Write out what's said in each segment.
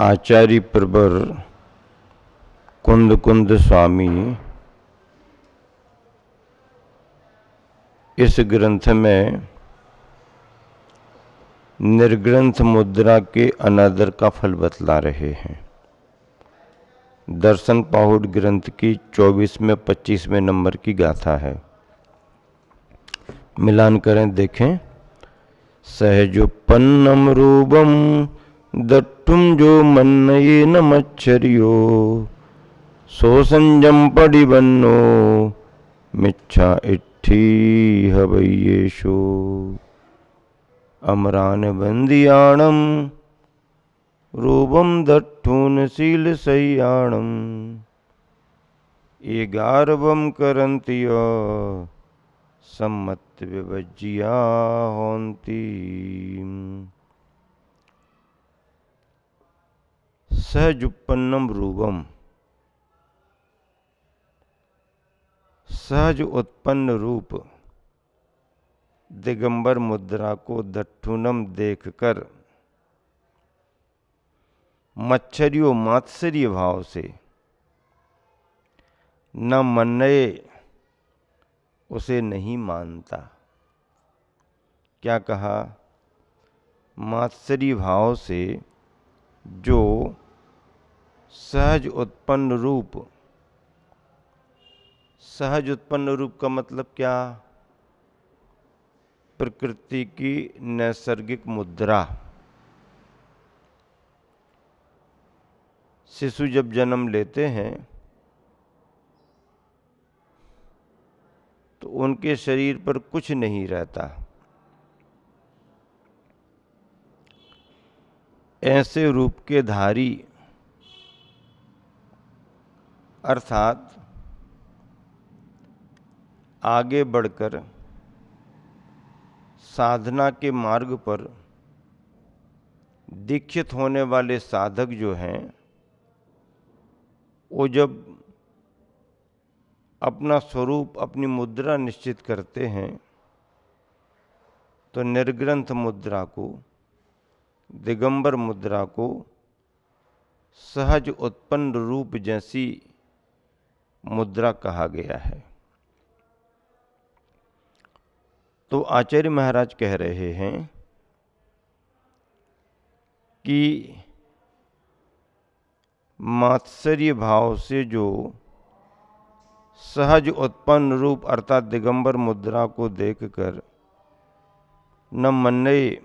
आचार्य प्रवर कुंद कुंद स्वामी इस ग्रंथ में निर्ग्रंथ मुद्रा के अनादर का फल बतला रहे हैं। दर्शन पाहुड़ ग्रंथ की 24वें 25वें नंबर की गाथा है। मिलान करें, देखें। सहजुपन्नम रूपम दट्टुम जो मन्नये न मच्छरियो सो संजम पडिबन्नो मिच्छा इट्ठी हवयेशो अमरान बंदियाणम रूपम दट्ठून शील सयाणम ये गारवम करंतिय सम्मत विभज्जिया होंती। सहजुपन्नम रूपम, सहज उत्पन्न रूप दिगंबर मुद्रा को दट्ठुनम देखकर मच्छरियों मात्सर्य भाव से न मन्नये उसे नहीं मानता। क्या कहा? मात्सर्य भाव से जो सहज उत्पन्न रूप, सहज उत्पन्न रूप का मतलब क्या? प्रकृति की नैसर्गिक मुद्रा। शिशु जब जन्म लेते हैं तो उनके शरीर पर कुछ नहीं रहता। ऐसे रूप के धारी अर्थात आगे बढ़कर साधना के मार्ग पर दीक्षित होने वाले साधक जो हैं, वो जब अपना स्वरूप, अपनी मुद्रा निश्चित करते हैं तो निर्ग्रंथ मुद्रा को, दिगंबर मुद्रा को सहज उत्पन्न रूप जैसी मुद्रा कहा गया है। तो आचार्य महाराज कह रहे हैं कि मात्सर्य भाव से जो सहज उत्पन्न रूप अर्थात दिगंबर मुद्रा को देखकर न मन्नये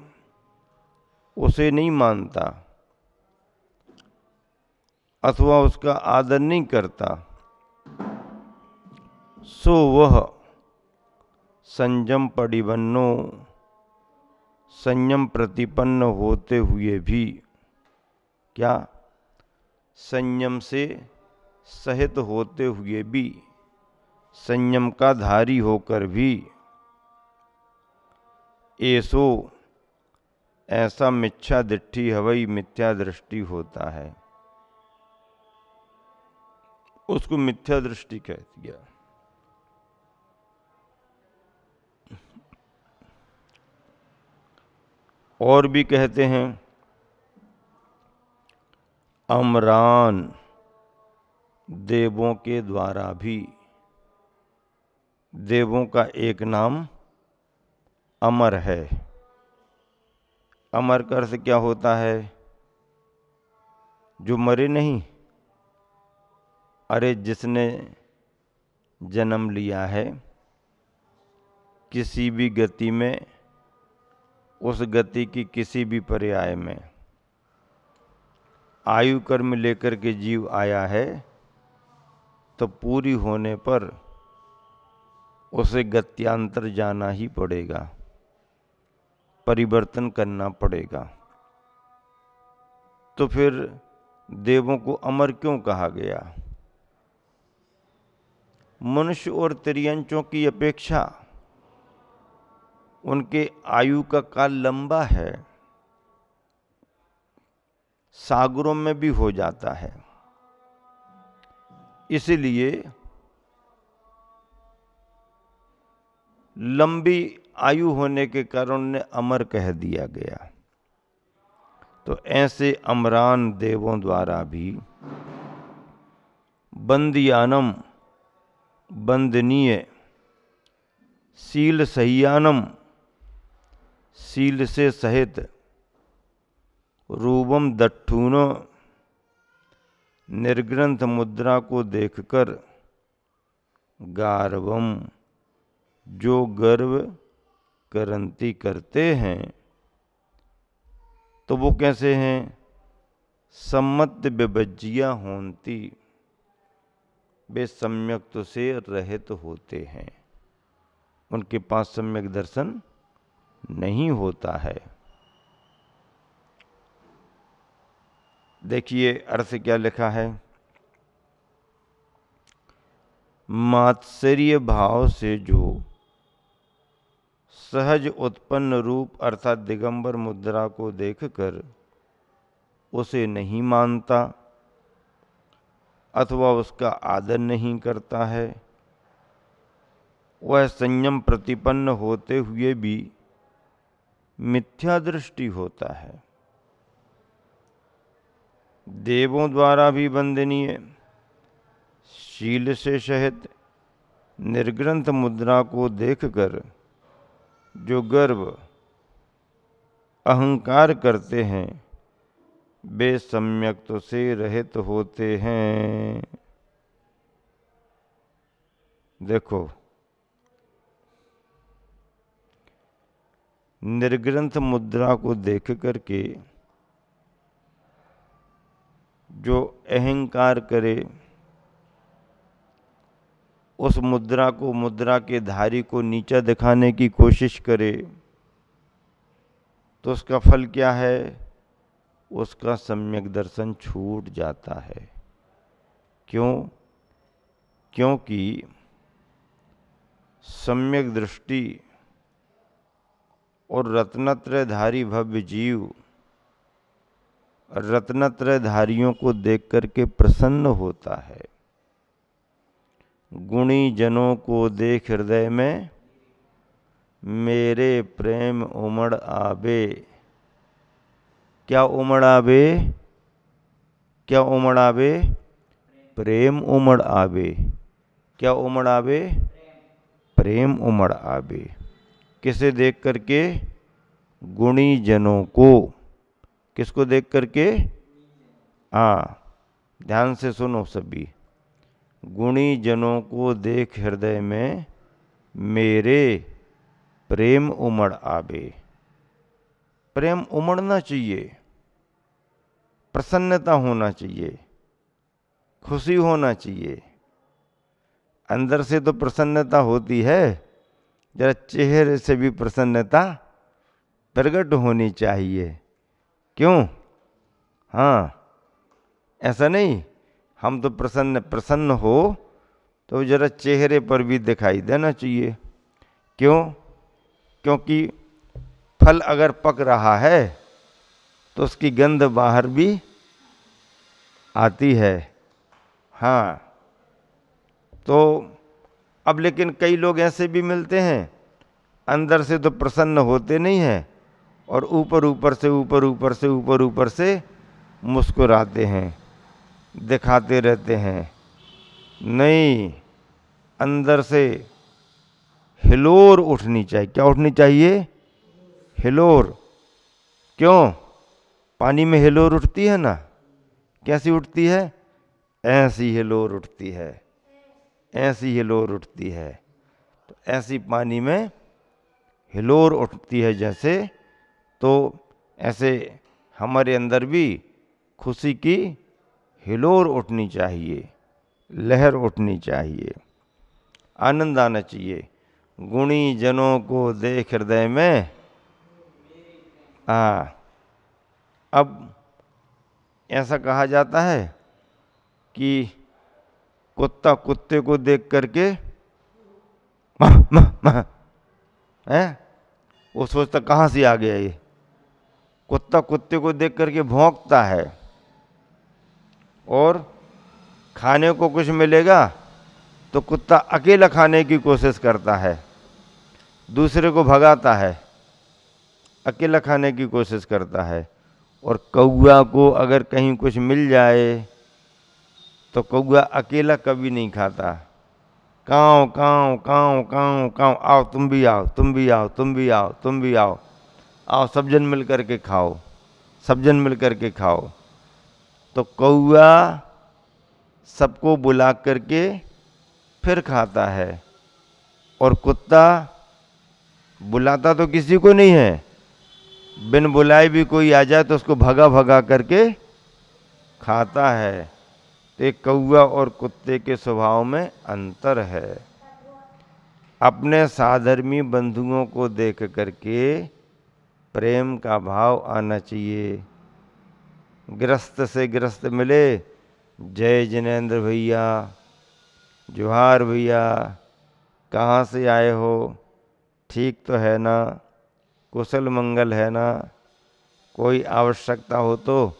उसे नहीं मानता अथवा उसका आदर नहीं करता, सो वह संयम पडिबन्नो, संयम प्रतिपन्न होते हुए भी, क्या? संयम से सहित होते हुए भी, संयम का धारी होकर भी, ऐसो ऐसा मिथ्या दिट्ठी हवई मिथ्या दृष्टि होता है। उसको मिथ्या दृष्टि कह दिया। और भी कहते हैं अमरान, देवों के द्वारा भी। देवों का एक नाम अमर है। अमर का अर्थ क्या होता है? जो मरे नहीं। अरे जिसने जन्म लिया है किसी भी गति में, उस गति की किसी भी पर्याय में आयु कर्म लेकर के जीव आया है, तो पूरी होने पर उसे गत्यांतर जाना ही पड़ेगा, परिवर्तन करना पड़ेगा। तो फिर देवों को अमर क्यों कहा गया? मनुष्य और तिर्यंचों की अपेक्षा उनके आयु का काल लंबा है, सागरों में भी हो जाता है। इसलिए लंबी आयु होने के कारण उन्हें अमर कह दिया गया। तो ऐसे अमरान देवों द्वारा भी बंदियानम बंदनीय, शील सहियानम शील से सहित, रूपम दट्ठूनो निर्ग्रंथ मुद्रा को देखकर, गार्वम जो गर्व करंती करते हैं, तो वो कैसे हैं? सम्मत विभज्जिया होंती, वे सम्यक से रहित होते हैं, उनके पास सम्यक दर्शन नहीं होता है। देखिए अर्थ क्या लिखा है। मात्सर्य भाव से जो सहज उत्पन्न रूप अर्थात दिगंबर मुद्रा को देखकर उसे नहीं मानता अथवा उसका आदर नहीं करता है, वह संयम प्रतिपन्न होते हुए भी मिथ्या दृष्टि होता है। देवों द्वारा भी वंदनीय, शील से सहित निर्ग्रंथ मुद्रा को देखकर जो गर्व अहंकार करते हैं, वे सम्यक से रहित होते हैं। देखो, निर्ग्रंथ मुद्रा को देख करके जो अहंकार करे, उस मुद्रा को, मुद्रा के धारी को नीचा दिखाने की कोशिश करे, तो उसका फल क्या है? उसका सम्यक दर्शन छूट जाता है। क्यों? क्योंकि सम्यक दृष्टि और रत्नत्रयधारी भव्य जीव रत्नत्रयधारियों को देख करके प्रसन्न होता है। गुणी जनों को देख हृदय में मेरे प्रेम उमड़ आवे। क्या उमड़ आवे? क्या उमड़ आवे? प्रेम उमड़ आवे। क्या उमड़ आवे? प्रेम उमड़ आवे। किसे देख करके? गुणी जनों को। किसको देख करके? ध्यान से सुनो सभी। गुणी जनों को देख हृदय में मेरे प्रेम उमड़ आवे। प्रेम उमड़ना चाहिए, प्रसन्नता होना चाहिए, खुशी होना चाहिए। अंदर से तो प्रसन्नता होती है, जरा चेहरे से भी प्रसन्नता प्रकट होनी चाहिए। क्यों? ऐसा नहीं हम तो प्रसन्न हो तो जरा चेहरे पर भी दिखाई देना चाहिए। क्यों? क्योंकि फल अगर पक रहा है तो उसकी गंध बाहर भी आती है। तो अब लेकिन कई लोग ऐसे भी मिलते हैं, अंदर से तो प्रसन्न होते नहीं हैं और ऊपर से मुस्कुराते हैं, दिखाते रहते हैं। नहीं, अंदर से हिलोर उठनी चाहिए। क्या उठनी चाहिए? हिलोर। क्यों? पानी में हिलोर उठती है ना, कैसी उठती है? ऐसी हिलोर उठती है, ऐसी हिलोर उठती है। तो ऐसी पानी में हिलोर उठती है जैसे, तो ऐसे हमारे अंदर भी खुशी की हिलोर उठनी चाहिए, लहर उठनी चाहिए, आनंद आना चाहिए। गुणी जनों को देख हृदय में अब ऐसा कहा जाता है कि कुत्ता कुत्ते को देख करके वो सोचता कहाँ से आ गया ये। कुत्ता कुत्ते को देख करके भौंकता है और खाने को कुछ मिलेगा तो कुत्ता अकेला खाने की कोशिश करता है, दूसरे को भगाता है, अकेला खाने की कोशिश करता है। और कौआ को अगर कहीं कुछ मिल जाए तो कौआ अकेला कभी नहीं खाता। काँव काँव काँव काँव काँव, आओ तुम भी आओ, तुम भी आओ, तुम भी आओ, तुम भी आओ, आओ सब जन मिल कर के खाओ, सब जन मिल कर के खाओ। तो कौआ सबको बुला करके फिर खाता है, और कुत्ता बुलाता तो किसी को नहीं है, बिन बुलाए भी कोई आ जाए तो उसको भगा भगा करके खाता है। तो एक कौआ और कुत्ते के स्वभाव में अंतर है। अपने साधर्मी बंधुओं को देख करके प्रेम का भाव आना चाहिए। गृहस्थ से गृहस्थ मिले, जय जिनेंद्र भैया, जोहार भैया, कहाँ से आए हो, ठीक तो है ना, कुशल मंगल है ना, कोई आवश्यकता हो तो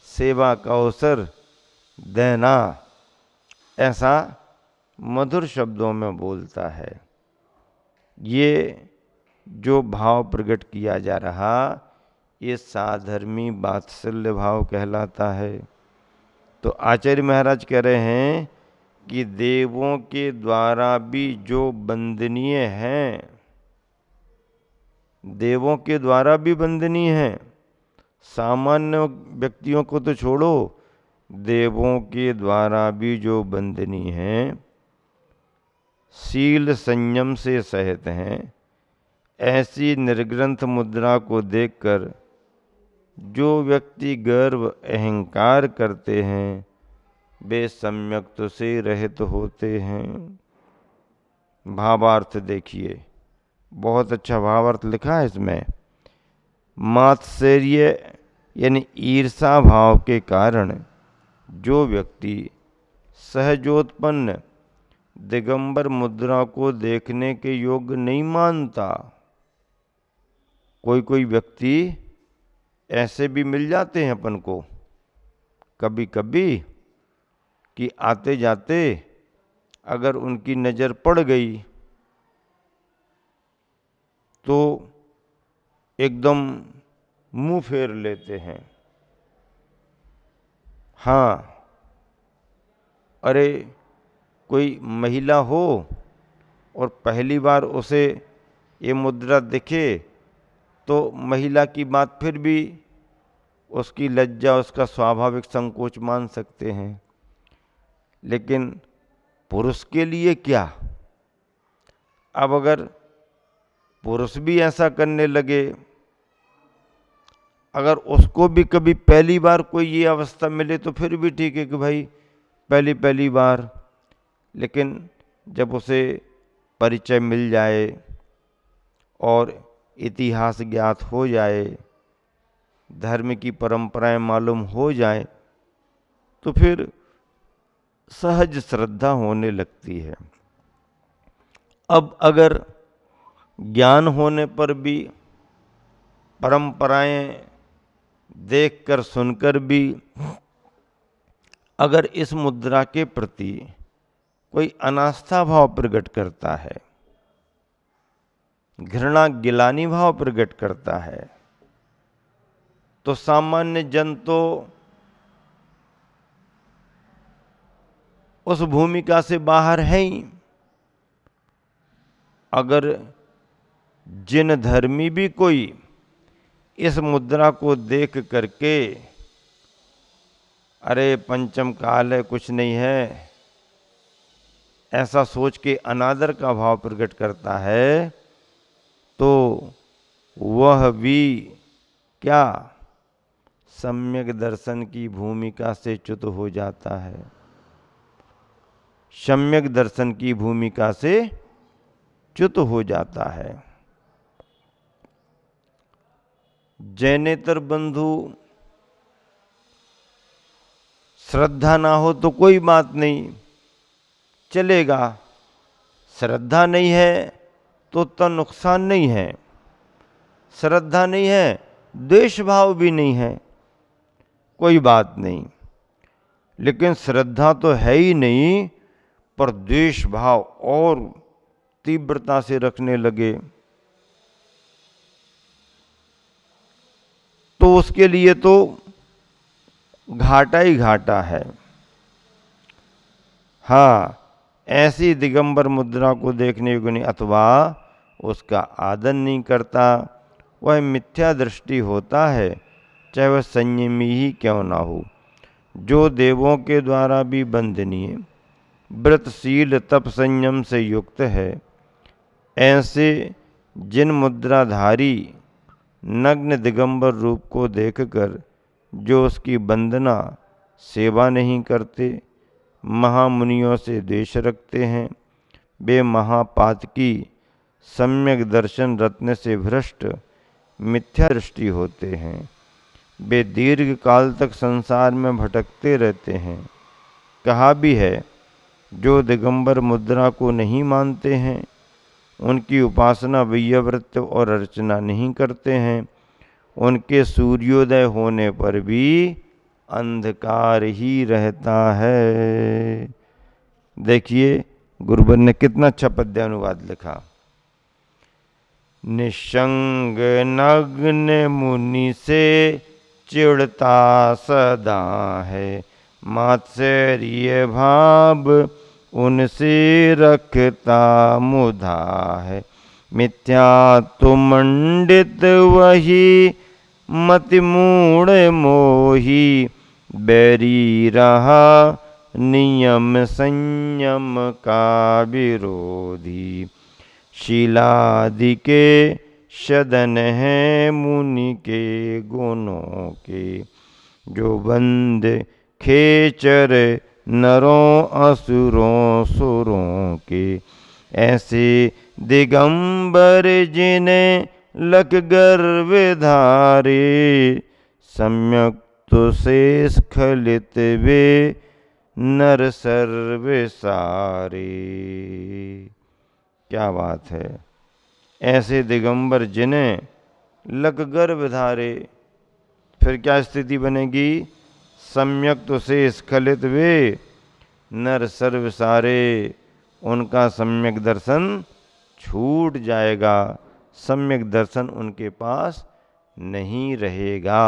सेवा का अवसर देना, ऐसा मधुर शब्दों में बोलता है। ये जो भाव प्रकट किया जा रहा, ये साधर्मी वात्सल्य भाव कहलाता है। तो आचार्य महाराज कह रहे हैं कि देवों के द्वारा भी जो वंदनीय हैं, देवों के द्वारा भी वंदनीय हैं, सामान्य व्यक्तियों को तो छोड़ो, देवों के द्वारा भी जो वंदनीय हैं, शील संयम से सहित हैं, ऐसी निर्ग्रंथ मुद्रा को देखकर जो व्यक्ति गर्व अहंकार करते हैं, वे सम्यक्त से रहित होते हैं। भावार्थ देखिए, बहुत अच्छा भावार्थ लिखा है इसमें। मात्सर्य यानी ईर्षा भाव के कारण जो व्यक्ति सहजोत्पन्न दिगंबर मुद्रा को देखने के योग्य नहीं मानता, कोई कोई व्यक्ति ऐसे भी मिल जाते हैं अपन को कभी कभी कि आते जाते अगर उनकी नज़र पड़ गई तो एकदम मुंह फेर लेते हैं। हाँ, अरे कोई महिला हो और पहली बार उसे ये मुद्रा दिखे तो महिला की बात फिर भी उसकी लज्जा, उसका स्वाभाविक संकोच मान सकते हैं, लेकिन पुरुष के लिए क्या? अब अगर पुरुष भी ऐसा करने लगे, अगर उसको भी कभी पहली बार कोई ये अवस्था मिले तो फिर भी ठीक है कि भाई पहली पहली बार, लेकिन जब उसे परिचय मिल जाए और इतिहास ज्ञात हो जाए, धर्म की परंपराएं मालूम हो जाए, तो फिर सहज श्रद्धा होने लगती है। अब अगर ज्ञान होने पर भी परंपराएं देखकर सुनकर भी अगर इस मुद्रा के प्रति कोई अनास्था भाव प्रकट करता है, घृणा गिलानी भाव प्रकट करता है, तो सामान्य जन तो उस भूमिका से बाहर है ही। अगर जिन धर्मी भी कोई इस मुद्रा को देख करके अरे पंचम काल है, कुछ नहीं है, ऐसा सोच के अनादर का भाव प्रकट करता है, तो वह भी क्या सम्यक दर्शन की भूमिका से च्युत हो जाता है। सम्यक दर्शन की भूमिका से च्युत हो जाता है। जैनेतर बंधु श्रद्धा ना हो तो कोई बात नहीं, चलेगा, श्रद्धा नहीं है तो उतना नुकसान नहीं है, श्रद्धा नहीं है, द्वेष भाव भी नहीं है, कोई बात नहीं, लेकिन श्रद्धा तो है ही नहीं पर द्वेष भाव और तीव्रता से रखने लगे तो उसके लिए तो घाटा ही घाटा है। हाँ, ऐसी दिगंबर मुद्रा को देखने योग्य नहीं, अथवा उसका आदर नहीं करता, वह मिथ्या दृष्टि होता है, चाहे वह संयमी ही क्यों ना हो। जो देवों के द्वारा भी वंदनीय, व्रतशील, तप, संयम से युक्त है, ऐसे जिन मुद्राधारी नग्न दिगंबर रूप को देखकर जो उसकी वंदना सेवा नहीं करते, महामुनियों से द्वेष रखते हैं, वे महापातकी, सम्यक दर्शन रत्न से भ्रष्ट, मिथ्या दृष्टि होते हैं। वे दीर्घ काल तक संसार में भटकते रहते हैं। कहा भी है, जो दिगंबर मुद्रा को नहीं मानते हैं, उनकी उपासना वियव्रत और अर्चना नहीं करते हैं, उनके सूर्योदय होने पर भी अंधकार ही रहता है। देखिए गुरुवर ने कितना अच्छा पद्यानुवाद लिखा। निसंग नग्न मुनि से चिड़ता सदा है, मात्सर्य भाव उनसे रखता मुधा है। मिथ्या तो मंडित वही, मति मूढ़ मोही, बैरी रहा नियम संयम का विरोधी। शीलादि के सदन है मुनि के गुणों के, जो बंद खेचर नरों असुरों सुरों के। ऐसे दिगंबर जिन्हें लख गर्भ धारे, सम्यक तो से स्खलित वे नर सर्व सारे। क्या बात है। ऐसे दिगंबर जिन्हें लख गर्भ धारे, फिर क्या स्थिति बनेगी? सम्यक तो से स्खलित वे नर सर्व सारे, उनका सम्यक दर्शन छूट जाएगा, सम्यक दर्शन उनके पास नहीं रहेगा।